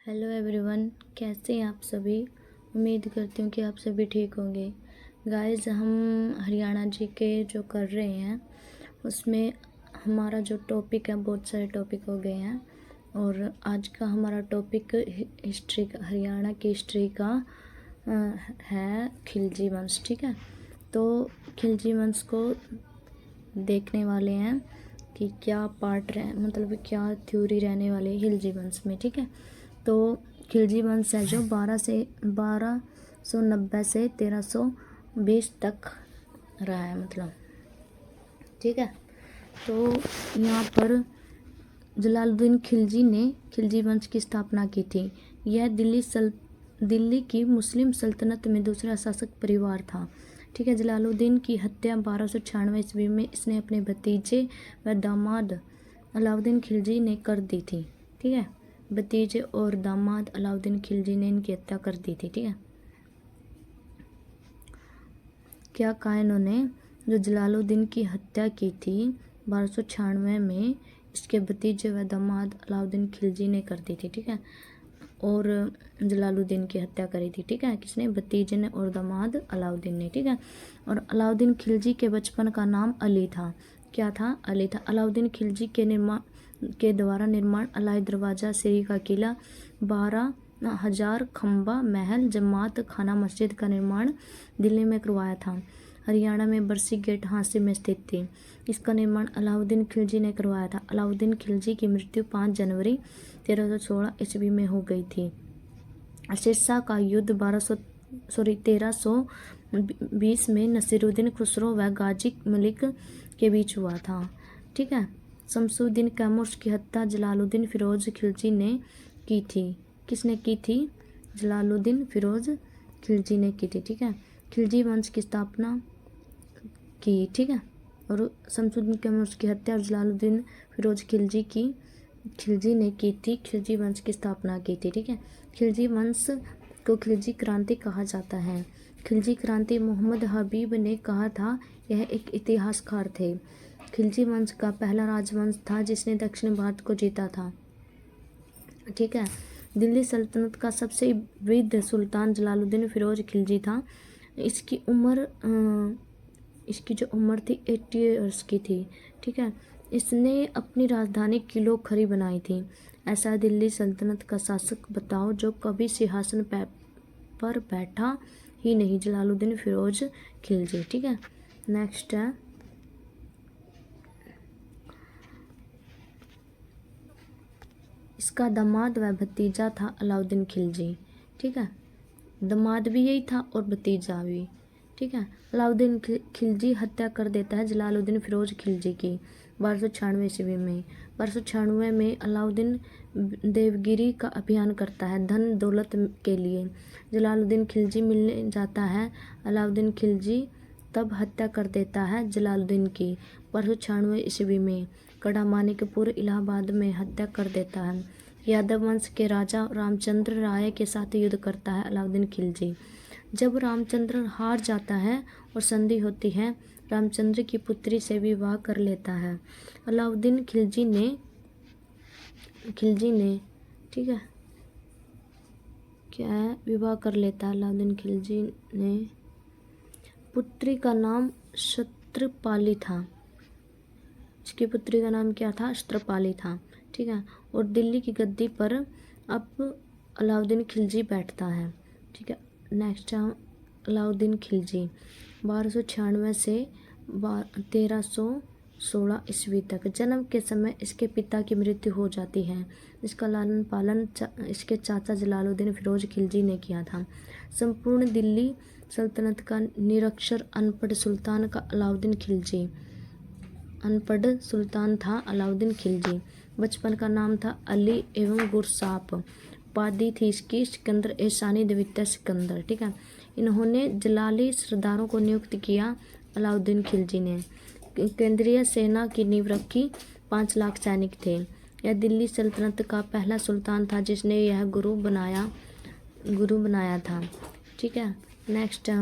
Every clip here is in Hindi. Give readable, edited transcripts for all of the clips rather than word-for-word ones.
हेलो एवरीवन, कैसे हैं आप सभी। उम्मीद करती हूँ कि आप सभी ठीक होंगे। गाइस, हम हरियाणा जी के जो कर रहे हैं उसमें हमारा जो टॉपिक है, बहुत सारे टॉपिक हो गए हैं और आज का हमारा टॉपिक हिस्ट्री का, हरियाणा की हिस्ट्री का है खिलजी वंश। ठीक है, तो खिलजी वंश को देखने वाले हैं कि क्या पार्ट रहे, मतलब क्या थ्योरी रहने वाली है खिलजी वंश में। ठीक है, तो खिलजी वंश है जो 1290 से 1320 तक रहा है, मतलब। ठीक है, तो यहाँ पर जलालुद्दीन खिलजी ने खिलजी वंश की स्थापना की थी। यह दिल्ली की मुस्लिम सल्तनत में दूसरा शासक परिवार था। ठीक है, जलालुद्दीन की हत्या 1296 ईस्वी में इसने अपने भतीजे व दामाद अलाउद्दीन खिलजी ने कर दी थी। ठीक है, भतीजे और दामाद अलाउद्दीन खिलजी ने इनकी हत्या कर दी थी। ठीक है, क्या कहा इन्होंने, जो जलालुद्दीन की हत्या की थी 1296 में, इसके भतीजे व दामाद अलाउद्दीन खिलजी ने कर दी थी। ठीक है, और जलालुद्दीन की हत्या करी थी। ठीक है, किसने, भतीजे ने और दामाद अलाउद्दीन ने। ठीक है, और अलाउद्दीन खिलजी के बचपन का नाम अली था। क्या था, अली था। अलाउद्दीन खिलजी के द्वारा निर्माण अलाई दरवाज़ा, सीरी का किला, 12,000 खंबा महल, जमात खाना, मस्जिद का निर्माण दिल्ली में करवाया था। हरियाणा में बरसी गेट हांसी में स्थित थी। इसका निर्माण अलाउद्दीन खिलजी ने करवाया था। अलाउद्दीन खिलजी की मृत्यु 5 जनवरी 1316 ईस्वी में हो गई थी। सिरसा का युद्ध 1320 में नसीरुद्दीन खुसरो व गाजी मलिक के बीच हुआ था। ठीक है, शमसुद्दीन कैमूर की हत्या जलालुद्दीन फिरोज खिलजी ने की थी। किसने की थी, जलालुद्दीन फिरोज खिलजी ने की थी। ठीक है, खिलजी वंश की स्थापना की। ठीक है, और शमसुद्दीन कैमूर की हत्या और जलालुद्दीन फिरोज खिलजी ने की थी, खिलजी वंश की स्थापना की थी। ठीक है, खिलजी वंश को खिलजी क्रांति कहा जाता है। खिलजी क्रांति मोहम्मद हबीब ने कहा था। यह एक इतिहासकार थे। खिलजी वंश का पहला राजवंश था जिसने दक्षिण भारत को जीता था। ठीक है, दिल्ली सल्तनत का सबसे वृद्ध सुल्तान जलालुद्दीन फिरोज खिलजी था। इसकी जो उम्र थी 80 ईयर्स की थी। ठीक है, इसने अपनी राजधानी किलो खरी बनाई थी। ऐसा दिल्ली सल्तनत का शासक बताओ जो कभी सिंहासन पर बैठा ही नहीं, जलालुद्दीन फिरोज खिलजी। ठीक है, नेक्स्ट है, इसका दामाद व भतीजा था अलाउद्दीन खिलजी। ठीक है, दामाद भी यही था और भतीजा भी। ठीक है, अलाउद्दीन खिलजी हत्या कर देता है जलालुद्दीन फिरोज खिलजी की 1296 ईस्वी में। 1296 में अलाउद्दीन देवगिरी का अभियान करता है धन दौलत के लिए। जलालुद्दीन खिलजी मिलने जाता है। अलाउद्दीन खिलजी तब हत्या कर देता है जलालुद्दीन की 1296 ईस्वी में। कड़ा मानिकपुर इलाहाबाद में हत्या कर देता है। यादव वंश के राजा रामचंद्र राय के साथ युद्ध करता है अलाउद्दीन खिलजी। जब रामचंद्र हार जाता है और संधि होती है, रामचंद्र की पुत्री से विवाह कर लेता है अलाउद्दीन खिलजी ने। ठीक है, क्या है, विवाह कर लेता है अलाउद्दीन खिलजी ने। पुत्री का नाम छत्रपाली था। इसकी पुत्री का नाम क्या था, छत्रपाली था। ठीक है, और दिल्ली की गद्दी पर अब अलाउद्दीन खिलजी बैठता है। ठीक है, नेक्स्ट है अलाउद्दीन खिलजी 1296 से 1316 ईस्वी तक। जन्म के समय इसके पिता की मृत्यु हो जाती है। इसका लालन पालन इसके चाचा जलालुद्दीन फिरोज खिलजी ने किया था। संपूर्ण दिल्ली सल्तनत का निरक्षर अनपढ़ सुल्तान था अलाउद्दीन खिलजी। बचपन का नाम था अली एवं गुरसाप। उपाधि थी इसकी सिकंदर एहसानी द्वितीय सिकंदर। ठीक है, इन्होंने जलाली सरदारों को नियुक्त किया अलाउद्दीन खिलजी ने। केंद्रीय सेना की नींव रखी। 5 लाख सैनिक थे। यह दिल्ली सल्तनत का पहला सुल्तान था जिसने यह गुरु बनाया था। ठीक है, नेक्स्ट है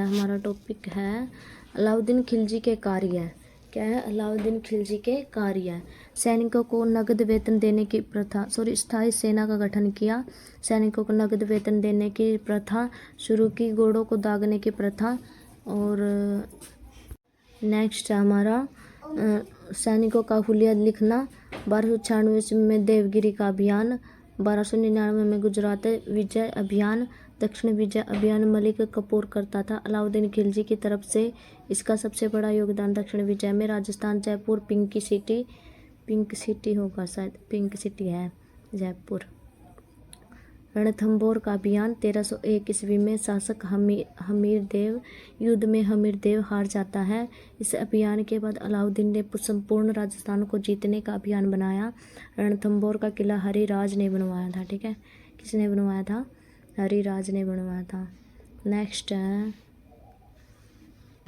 हमारा टॉपिक है अलाउद्दीन खिलजी के कार्य। क्या है, अलाउद्दीन खिलजी के कार्य। सैनिकों को नगद वेतन देने की प्रथा स्थायी सेना का गठन किया। सैनिकों को नगद वेतन देने की प्रथा शुरू की। घोड़ों को दागने की प्रथा। और नेक्स्ट है हमारा सैनिकों का हुलिया लिखना। 1296 में देवगिरी का अभियान। 1299 में गुजरात विजय अभियान। दक्षिण विजय अभियान मलिक कपूर करता था। अलाउद्दीन खिलजी की तरफ से इसका सबसे बड़ा योगदान दक्षिण विजय में राजस्थान जयपुर पिंक सिटी होगा शायद, पिंक सिटी है जयपुर। रणथंभौर का अभियान 1301 ईस्वी में शासक हमीरदेव युद्ध में हमीरदेव हार जाता है। इस अभियान के बाद अलाउद्दीन ने संपूर्ण राजस्थान को जीतने का अभियान बनाया। रणथंभौर का किला हरिराज ने बनवाया था। ठीक है, किसने बनवाया था? हरिराज ने बनवाया था। नेक्स्ट है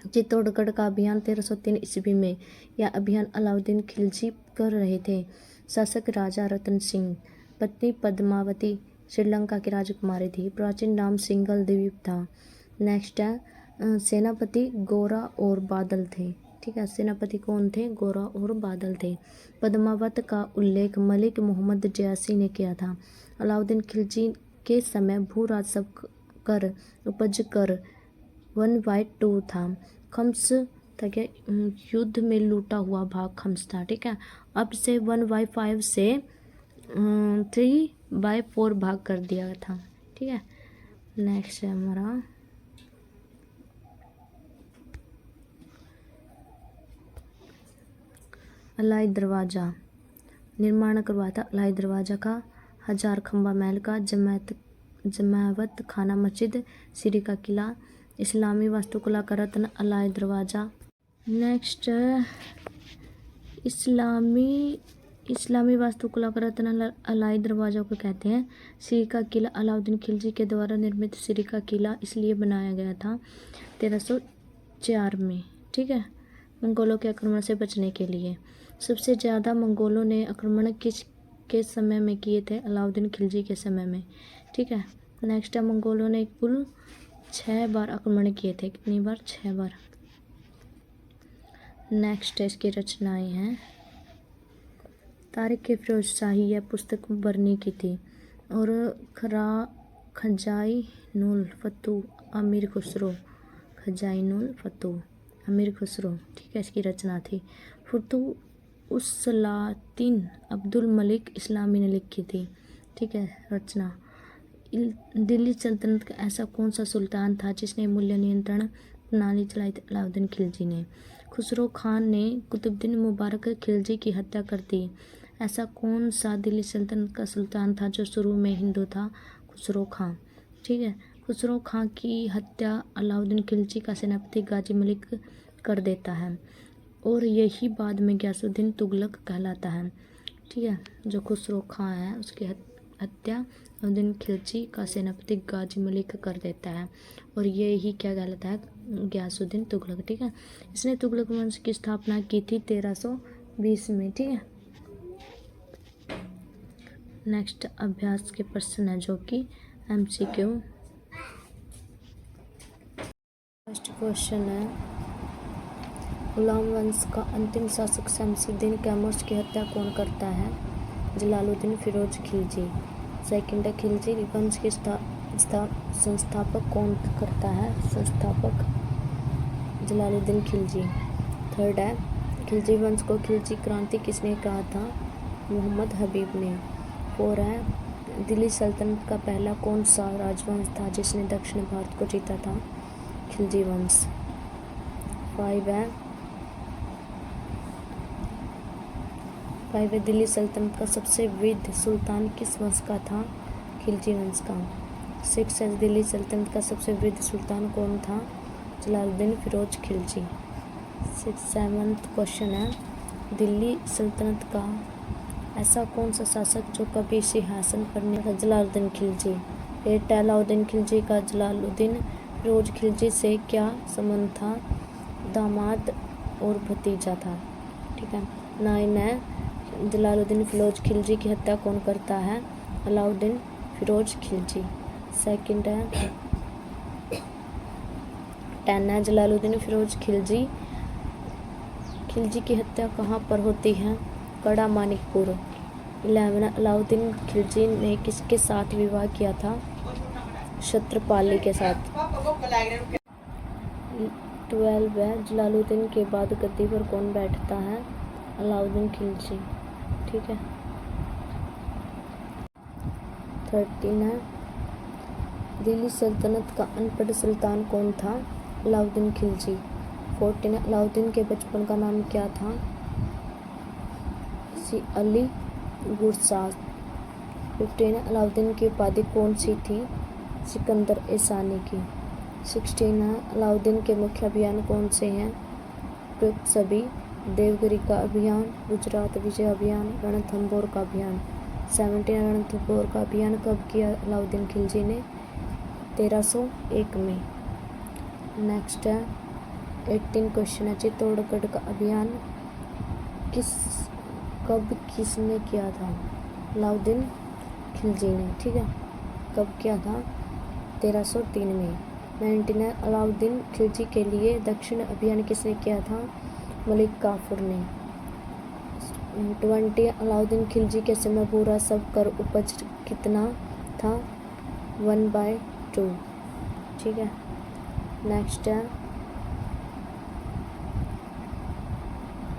चित्तौड़गढ़ का अभियान 1303 ईस्वी में। यह अभियान अलाउद्दीन खिलजी कर रहे थे। शासक राजा रतन सिंह, पत्नी पद्मावती श्रीलंका की राजकुमारी थी। प्राचीन नाम सिंगल द्वीप था। नेक्स्ट है सेनापति गोरा और बादल थे। ठीक है, सेनापति कौन थे? गोरा और बादल थे। पद्मावत का उल्लेख मलिक मोहम्मद जयासी ने किया था। अलाउद्दीन खिलजी के समय भू राजस्व कर उपज कर 1/2 था। खम्स था क्या? युद्ध में लूटा हुआ भाग खम्स था। ठीक है, अब से 1/5 से 3/4 भाग कर दिया था। ठीक है, नेक्स्ट है हमारा अलाई दरवाज़ा। निर्माण करवाया था अलाई दरवाज़ा का। 1000 खंबा महल का। जमावत खाना मस्जिद। सिरी का किला। इस्लामी वास्तुकला का रत्न अलाई दरवाज़ा। नेक्स्ट इस्लामी वास्तुकला का रत्न अलाई दरवाज़ा को कहते हैं। सिरी का किला अलाउद्दीन खिलजी के द्वारा निर्मित सिरी का किला इसलिए बनाया गया था 1304 में। ठीक है, मंगोलों के आक्रमण से बचने के लिए। सबसे ज़्यादा मंगोलों ने आक्रमण किसके समय में किए थे? अलाउद्दीन खिलजी के समय में। ठीक है, नेक्स्ट है मंगोलों ने कुल 6 बार आक्रमण किए थे। कितनी बार? 6 बार। नेक्स्ट है इसकी रचनाएं हैं। तारिक फिरोज शाही यह पुस्तक बरनी की थी। और खजाइनुल फतू अमीर खुसरो। खजाइनुल फतू अमीर खुसरो। ठीक है, इसकी रचना थी। फतू उस्सलातीन अब्दुल मलिक इस्लामी ने लिखी थी। ठीक है, रचना। दिल्ली सल्तनत का ऐसा कौन सा सुल्तान था जिसने मूल्य नियंत्रण प्रणाली चलाई थी? अलाउद्दीन खिलजी ने। खुसरो खान ने कुतुबुद्दीन मुबारक खिलजी की हत्या कर दी। ऐसा कौन सा दिल्ली सल्तनत का सुल्तान था जो शुरू में हिंदू था? खुसरो खां। ठीक है, खुसरो खां की हत्या अलाउद्दीन खिलजी का सेनापति गाजी मलिक कर देता है और यही बाद में गयासुद्दीन तुगलक कहलाता है। ठीक है, जो खुसरो खां है उसकी हत्या अलाउद्दीन खिलजी का सेनापति गाजी मलिक कर देता है और ये ही क्या कहलाता है? गयासुद्दीन तुगलक। ठीक है, इसने तुगलक वंश की स्थापना की थी 1320 में। ठीक है, नेक्स्ट अभ्यास के प्रश्न है जो कि MCQ। फर्स्ट क्वेश्चन है गुलाम वंश का अंतिम शासक शमसुद्दीन कैमूर की हत्या कौन करता है? जलालुद्दीन फिरोज खिलजी। सेकंड है खिलजी वंश के संस्थापक कौन करता है? संस्थापक जलालुद्दीन खिलजी। थर्ड है खिलजी वंश को खिलजी क्रांति किसने कहा था? मोहम्मद हबीब ने। 4 है दिल्ली सल्तनत का पहला कौन सा राजवंश था जिसने दक्षिण भारत को जीता था? खिलजी वंश। 5 है दिल्ली सल्तनत का सबसे वृद्ध सुल्तान किस वंश का था? खिलजी वंश का। 6 है दिल्ली सल्तनत का सबसे वृद्ध सुल्तान कौन था? जलालुद्दीन फिरोज खिलजी। 7th क्वेश्चन है दिल्ली सल्तनत का ऐसा कौन सा शासक जो कभी सिंहासन पर नहीं था? जलालुद्दीन खिलजी। 8 है अलाउद्दीन खिलजी का जलालुद्दीन फिरोज खिलजी से क्या संबंध था? दामाद और भतीजा था। ठीक है। 9 है जलालुद्दीन फिरोज खिलजी की हत्या कौन करता है? अलाउद्दीन फिरोज खिलजी। सेकंड है 10 है जलालुद्दीन फिरोज खिलजी की हत्या कहाँ पर होती है? कड़ा मानिकपुर। 11 अलाउद्दीन खिलजी ने किसके साथ विवाह किया था? छत्रपाली के साथ। 12 है जलालुद्दीन के बाद गद्दी पर कौन बैठता है? अलाउद्दीन खिलजी। ठीक है। 13 है दिल्ली सल्तनत का अनपढ़ सुल्तान कौन था? अलाउद्दीन खिलजी। 14 अलाउद्दीन के बचपन का नाम क्या था? अली गुरसाज। 15 अलाउद्दीन की उपाधि कौन सी थी? सिकंदर एसानी की। 16 अलाउद्दीन के मुख्य अभियान कौन से हैं? उपयुक्त सभी, देवगिरी का अभियान, गुजरात विजय अभियान, रणथंभौर का अभियान। 17 रणथंभौर का अभियान कब किया अलाउद्दीन खिलजी ने? 1301 में। नेक्स्ट है 18 क्वेश्चन है चित्तौड़गढ़ का अभियान किसने किया था? अलाउद्दीन खिलजी ने। ठीक है। कब किया था? 1303 में। 19 अलाउद्दीन खिलजी के लिए दक्षिण अभियान किसने किया था? मलिक काफूर ने। 20 अलाउद्दीन खिलजी के समय पूरा सब कर उपज कितना था? 1/2। ठीक है। नेक्स्ट है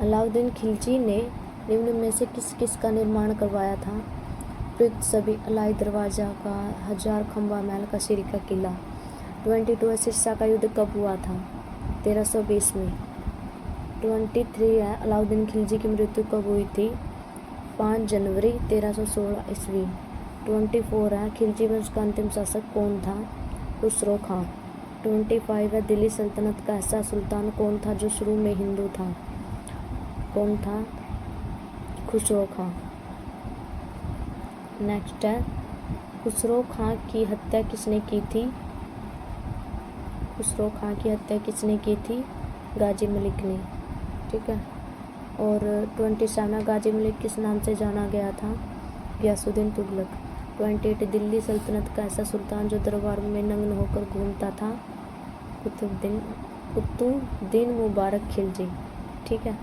अलाउद्दीन खिलजी ने निम्न में से किस किस का निर्माण करवाया था? उपयुक्त सभी, अलाई दरवाजा का, 1000 खंबा महल का, सिरी का किला। 22 सिरसा का युद्ध कब हुआ था? 1320 में। 23 है अलाउद्दीन खिलजी की मृत्यु कब हुई थी? 5 जनवरी 1316 ईस्वी। 24 है खिलजी वंश का अंतिम शासक कौन था? खुसरो खां। 25 है दिल्ली सल्तनत का ऐसा सुल्तान कौन था जो शुरू में हिंदू था? कौन था? खुसरो खां। नेक्स्ट है खुसरो खां की हत्या किसने की थी? खुसरो खां की हत्या किसने की थी? गाजी मलिक ने। ठीक है। और 27 गाजी मलिक किस नाम से जाना गया था? गयासुद्दीन तुगलक। 28 दिल्ली सल्तनत का ऐसा सुल्तान जो दरबार में नग्न होकर घूमता था? कुतुबुद्दीन मुबारक खिलजी। ठीक है।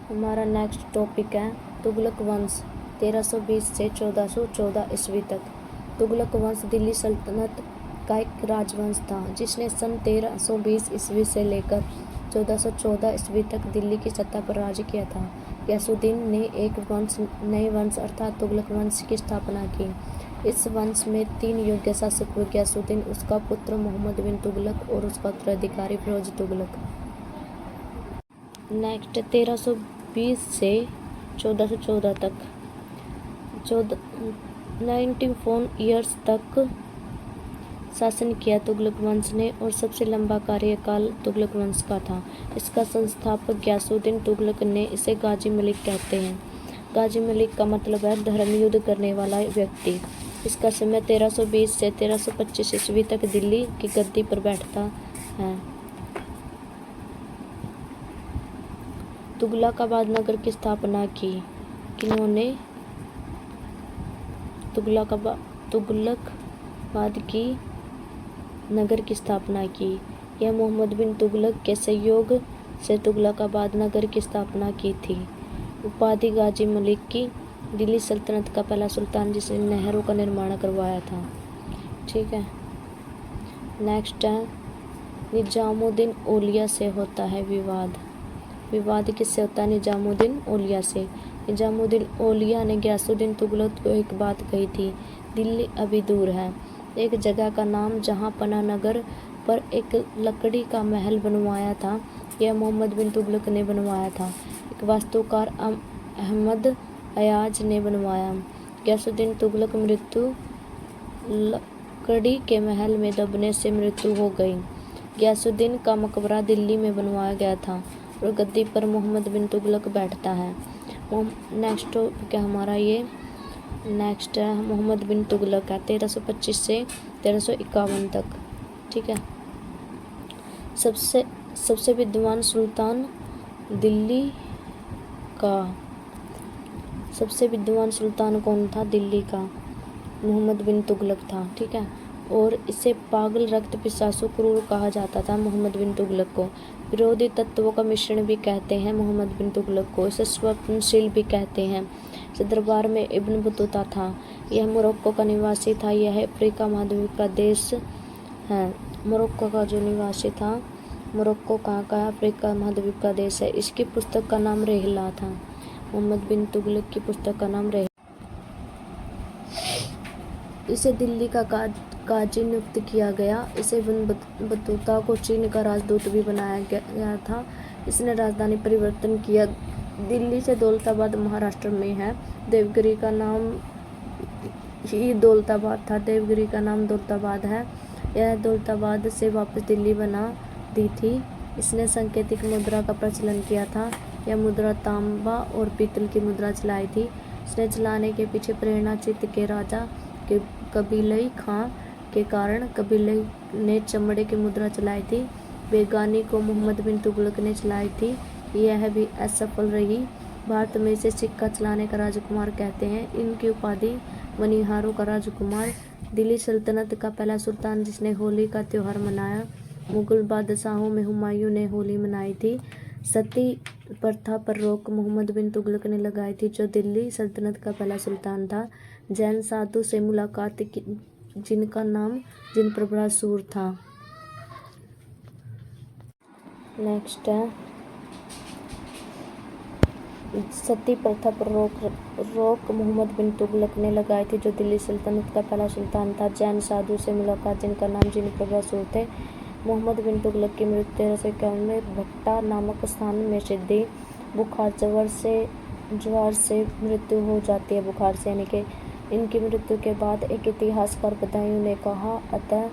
हमारा नेक्स्ट टॉपिक है तुगलक वंश 1320 से 1414 ईस्वी तक। तुगलक वंश दिल्ली सल्तनत का एक राजवंश था जिसने सन 1320 ईस्वी से लेकर 1414 ईस्वी तक दिल्ली की सत्ता पर राज किया था। गयासुद्दीन ने एक नए वंश अर्थात तुगलक वंश की स्थापना की। इस वंश में 3 योग्य शासक हुए, गयासुद्दीन, उसका पुत्र मोहम्मद बिन तुगलक और उसका उत्तराधिकारी फिरोज तुगलक। नेक्स्ट 1320 से 1414 तक 94 ईयर्स तक शासन किया तुगलक वंश ने और सबसे लंबा कार्यकाल तुगलक वंश का था। इसका संस्थापक गयासुद्दीन तुगलक ने इसे गाजी मलिक कहते हैं। गाजी मलिक का मतलब है धर्म युद्ध करने वाला व्यक्ति। इसका समय 1320 से 1325 ईस्वी तक दिल्ली की गद्दी पर बैठता है। तुगलकाबाद नगर की स्थापना की किन्होंने? तुगलकाबाद की नगर की स्थापना की। यह मोहम्मद बिन तुगलक के सहयोग से तुगलकाबाद नगर की स्थापना की थी। उपाधि गाजी मलिक की, दिल्ली सल्तनत का पहला सुल्तान जिसने नहरों का निर्माण करवाया था। ठीक है। नेक्स्ट है निजामुद्दीन औलिया से होता है विवाद। विवाद किससे होता है? निजामुद्दीन औलिया से। निजामुद्दीन औलिया ने गयासुद्दीन तुगलक को एक बात कही थी, दिल्ली अभी दूर है। एक जगह का नाम जहां पना नगर पर एक लकड़ी का महल बनवाया था, यह मोहम्मद बिन तुगलक ने बनवाया था। एक वास्तुकार अहमद अयाज ने बनवाया। गयासुद्दीन तुगलक मृत्यु लकड़ी के महल में दबने से मृत्यु हो गई। गयासुद्दीन का मकबरा दिल्ली में बनवाया गया था और गद्दी पर मोहम्मद बिन तुगलक बैठता है। नेक्स्ट टॉपिक है हमारा ये। नेक्स्ट है मोहम्मद बिन तुगलक है 1325 से 1351 तक। ठीक है। सबसे विद्वान सुल्तान दिल्ली का। सबसे विद्वान सुल्तान कौन था दिल्ली का? मोहम्मद बिन तुगलक था। ठीक है। और इसे पागल, रक्त पिशासु, क्रूर कहा जाता था मोहम्मद बिन तुगलक को। विरोधी तत्वों का मिश्रण भी कहते हैं। मोहम्मद बिन तुगलक को इसे स्वप्नशील भी कहते हैं। इस दरबार में इब्न बतूता था। यह मोरक्को का निवासी था। यह अफ्रीका महाद्वीप का देश है। मोरक्को का जो निवासी था, मोरक्को कहाँ का है? अफ्रीका महाद्वीप का देश है। इसकी पुस्तक का नाम रेहला था। मोहम्मद बिन तुगलक की पुस्तक का नाम रेहला। इसे दिल्ली का काजी नियुक्त किया गया। इसे इब्न बतूता को चीन का राजदूत भी बनाया गया था। इसने राजधानी परिवर्तन किया। दिल्ली से दौलताबाद महाराष्ट्र में है। देवगिरी का नाम ही दौलताबाद था। देवगिरी का नाम दौलताबाद है। यह दौलताबाद से वापस दिल्ली बना दी थी। इसने सांकेतिक मुद्रा का प्रचलन किया था। यह मुद्रा तांबा और पीतल की मुद्रा चलाई थी। इसने चलाने के पीछे प्रेरणा चित्त के राजा के कबीलई खां के कारण कबीलई ने चमड़े की मुद्रा चलाई थी। बेगानी को मोहम्मद बिन तुगलक ने चलाई थी। यह भी असफल रही। भारत में इसे सिक्का चलाने का राजकुमार कहते हैं। इनकी उपाधि मनिहारों का राजकुमार। दिल्ली सल्तनत का पहला सुल्तान जिसने होली का त्यौहार मनाया। मुगल बादशाहों में हुमायूं ने होली मनाई थी। सती प्रथा पर रोक मोहम्मद बिन तुगलक ने लगाई थी, जो दिल्ली सल्तनत का पहला सुल्तान था। जैन साधु से मुलाकात की, जिनका नाम जिन प्रभरासुर था। नेक्स्ट है सती प्रथा पर रोक मोहम्मद बिन तुगलक ने लगाई थी, जो दिल्ली सल्तनत का पहला सुल्तान था। जैन साधु से मुलाकात, जिनका नाम जिन प्रभरासुर थे। मोहम्मद बिन तुगलक की मृत्यु 1351 में भट्टा नामक स्थान में सिद्धि बुखार ज्वर से मृत्यु हो जाती है। बुखार से यानी कि इनकी मृत्यु के बाद एक इतिहासकार बदायूं ने कहा, अतः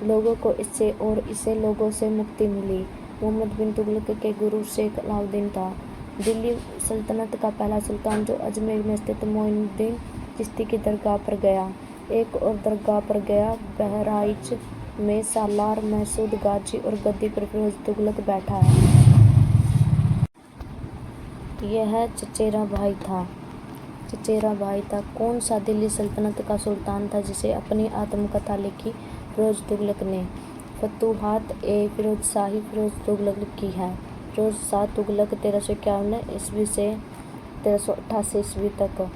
लोगों को इससे और इससे लोगों से मुक्ति मिली। मोहम्मद बिन तुगलक के गुरु शेख अलाउद्दीन था। दिल्ली सल्तनत का पहला सुल्तान जो अजमेर में स्थित मोइनुद्दीन चिश्ती की दरगाह पर गया। एक और दरगाह पर गया। बहराइच में सालार महसूद गाजी और गद्दी पर फिरोज तुगलक बैठा है। यह चचेरा भाई था। कौन सा दिल्ली सल्तनत का सुल्तान था जिसे अपनी आत्मकथा लिखी फिरोज तुगलक ने? फतूहात फिरोज शाही फिरोज तुगलक की है। फिरोज शाह तुगलक 1351 ईस्वी से 1388 ईस्वी तक।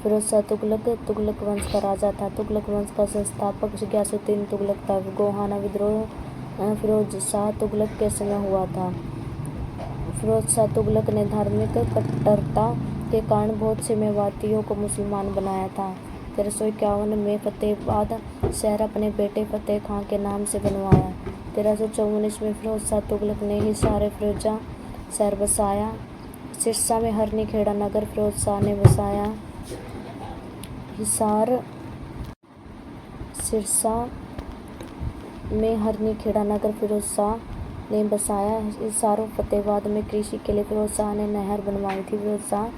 फिरोज शाह तुगलक वंश का राजा था। तुगलक वंश का संस्थापक गयासुद्दीन तुगलक था। गोहाना विद्रोह फिरोज शाह तुगलक के समय हुआ था। फिरोज शाह तुगलक ने धार्मिक कट्टरता के कारण बहुत से मेवातियों को मुसलमान बनाया था। 1351 में फतेहाबाद शहर अपने बेटे फतेह खां के नाम से बनवाया। 1354 में फिरोज शाह तुगलक ने हिसार फिरोजा शहर बसाया। सिरसा में हरनी खेड़ा नगर फिरोज शाह ने बसाया। सिरसा में हरनी खेड़ा नगर फिरोज शाह ने बसाया। हिसार और फतेहाबाद में कृषि के लिए फिरोज शाह ने नहर बनवाई थी। फिरोज शाह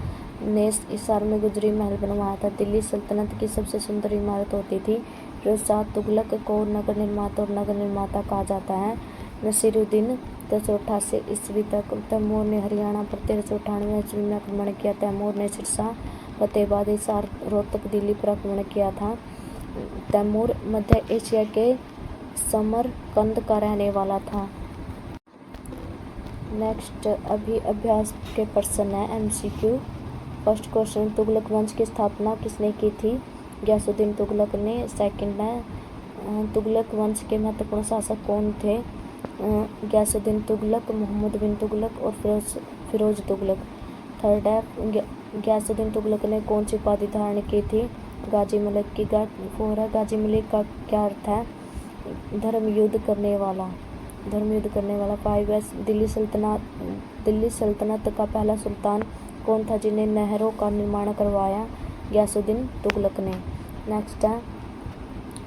ने हिसार में गुजरी महल बनवाया था। दिल्ली सल्तनत की सबसे सुंदर इमारत होती थी। फिरोज शाह तुगलक को नगर निर्माता और नगर निर्माता कहा जाता है। नसीरुद्दीन 1388 ईस्वी तक। तैमूर ने हरियाणा पर 1398 ईस्वी में आक्रमण किया। तैमूर ने सिरसा फतेहाबाद हिसार रोहतक दिल्ली पर आक्रमण किया था। तैमूर मध्य एशिया के समरकंद का रहने वाला था। नेक्स्ट अभी अभ्यास के प्रश्न है MCQ। फर्स्ट क्वेश्चन, तुगलक वंश की स्थापना किसने की थी? गयासुद्दीन तुगलक ने। सेकंड है तुगलक वंश के महत्वपूर्ण शासक कौन थे? गयासुद्दीन तुगलक, मोहम्मद बिन तुगलक और फिरोज तुगलक। थर्ड है गयासुद्दीन तुगलक ने कौन सी उपाधि धारण की थी? गाजी मलिक की। फोर है गाजी मलिक का क्या अर्थ है? धर्म युद्ध करने वाला। 5 है दिल्ली सल्तनत का पहला सुल्तान कौन था जिन्हें नहरों का निर्माण करवाया? गयासुद्दीन तुगलक ने। नेक्स्ट है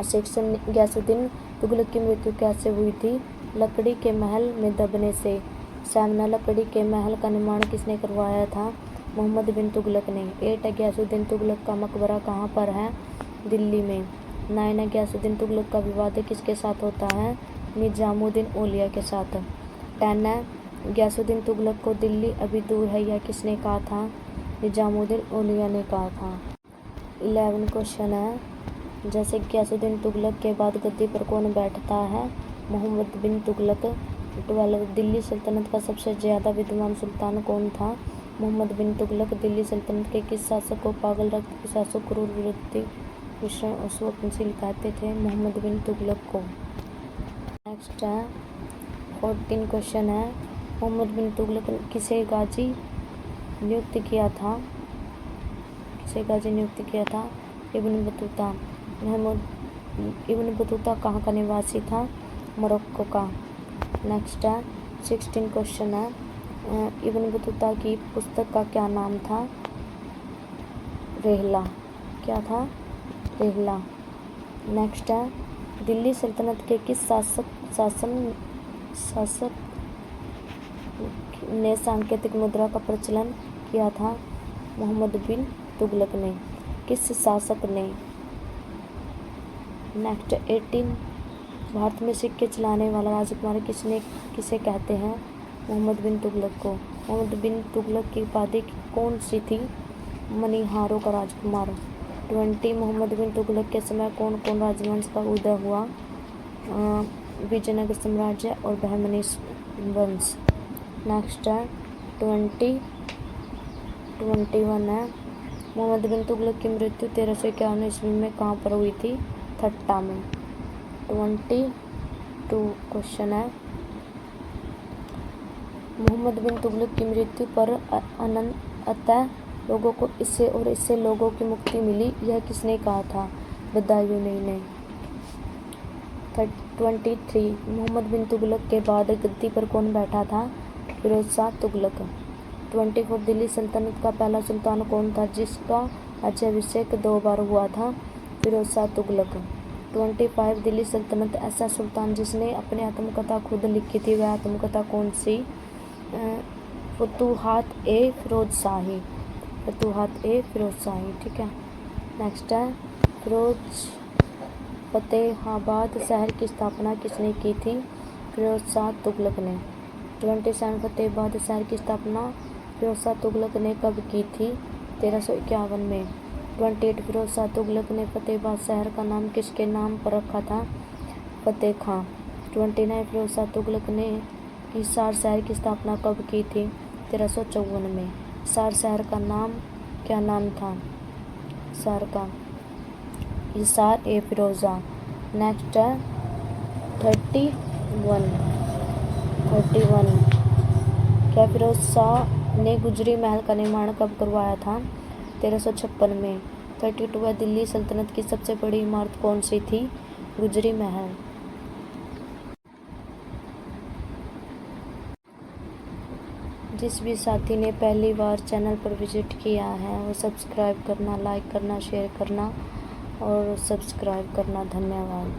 6 गयासुद्दीन तुगलक की मृत्यु कैसे हुई थी? लकड़ी के महल में दबने से। 7 लकड़ी के महल का निर्माण किसने करवाया था? मोहम्मद बिन तुगलक ने। 8 गयासुद्दीन तुगलक का मकबरा कहाँ पर है? दिल्ली में। 9 गयासुद्दीन तुगलक का विवाद किसके साथ होता है? निजामुद्दीन औलिया के साथ। 10 है गयासुद्दीन तुगलक को दिल्ली अभी दूर है यह किसने कहा था? निजामुद्दीन औलिया ने कहा था। 11 क्वेश्चन है, जैसे गयासुद्दीन तुगलक के बाद गद्दी पर कौन बैठता है? मोहम्मद बिन तुगलक। 12 दिल्ली सल्तनत का सबसे ज़्यादा विद्वान सुल्तान कौन था? मोहम्मद बिन तुगलक। दिल्ली सल्तनत के किस शासक को पागल रक्त पिशाचों, क्रूर, विरोधी, विषण और स्वप्नशील कहते थे? मोहम्मद बिन तुगलक को। नेक्स्ट है 14 क्वेश्चन है, मोहम्मद बिन तुगलक ने किसे गाजी नियुक्त किया था? किसे गाजी नियुक्त किया था? Ibn Battuta. इब्न बतूता कहाँ का निवासी था? मोरक्को का। नेक्स्ट है 16 क्वेश्चन है, इब्न बतूता की पुस्तक का क्या नाम था? रेहला। क्या था? रेहला। नेक्स्ट है दिल्ली सल्तनत के किस शासक ने सांकेतिक मुद्रा का प्रचलन किया था? मोहम्मद बिन तुगलक ने। किस शासक ने? नेक्स्ट 18 भारत में सिक्के चलाने वाला राजकुमार किसे कहते हैं? मोहम्मद बिन तुगलक को। मोहम्मद बिन तुगलक की उपाधि कौन सी थी? मनीहारों का राजकुमार। 20 मोहम्मद बिन तुगलक के समय कौन कौन राजवंश का उदय हुआ? विजयनगर साम्राज्य और बहमनी वंश। नेक्स्ट है 21 है, मोहम्मद बिन तुगलक की मृत्यु 1351 ईस्वी में कहाँ पर हुई थी? थट्टा में। 22 क्वेश्चन है, मोहम्मद बिन तुगलक की मृत्यु पर अतः लोगों को इससे लोगों की मुक्ति मिली, यह किसने कहा था? बदायूनी ने। 23 मोहम्मद बिन तुगलक के बाद गद्दी पर कौन बैठा था? फिरोज शाह तुगलक। 24 दिल्ली सल्तनत का पहला सुल्तान कौन था जिसका राज्याभिषेक 2 बार हुआ था? फिरोज शाह तुगलक। 25 दिल्ली सल्तनत ऐसा सुल्तान जिसने अपनी आत्मकथा खुद लिखी थी, वह आत्मकथा कौन सी? फतूहात-ए-फिरोजशाही। फतूहात-ए-फिरोजशाही। ठीक है। नेक्स्ट है फतेहाबाद शहर की स्थापना किसने की थी? फिरोज शाह तुगलक ने। 27 फतेहाबाद शहर की स्थापना फिरोज शाह तुगलक ने कब की थी? 1351 में। 28 फिरोज शाह तुगलक ने फतेहाबाद शहर का नाम किसके नाम पर रखा था? फतेह खां। 29 फिरोज शाह तुगलक ने हिसार शहर की स्थापना कब की थी? 1354 में। हिसार शहर का नाम क्या नाम था? शहर का हिसार-ए-फिरोजा। नेक्स्ट है 31 क्या फिरोज शाह ने गुजरी महल का निर्माण कब करवाया था? 1356 में। 32 है दिल्ली सल्तनत की सबसे बड़ी इमारत कौन सी थी? गुजरी महल। जिस भी साथी ने पहली बार चैनल पर विजिट किया है वो सब्सक्राइब करना, लाइक करना, शेयर करना और सब्सक्राइब करना। धन्यवाद।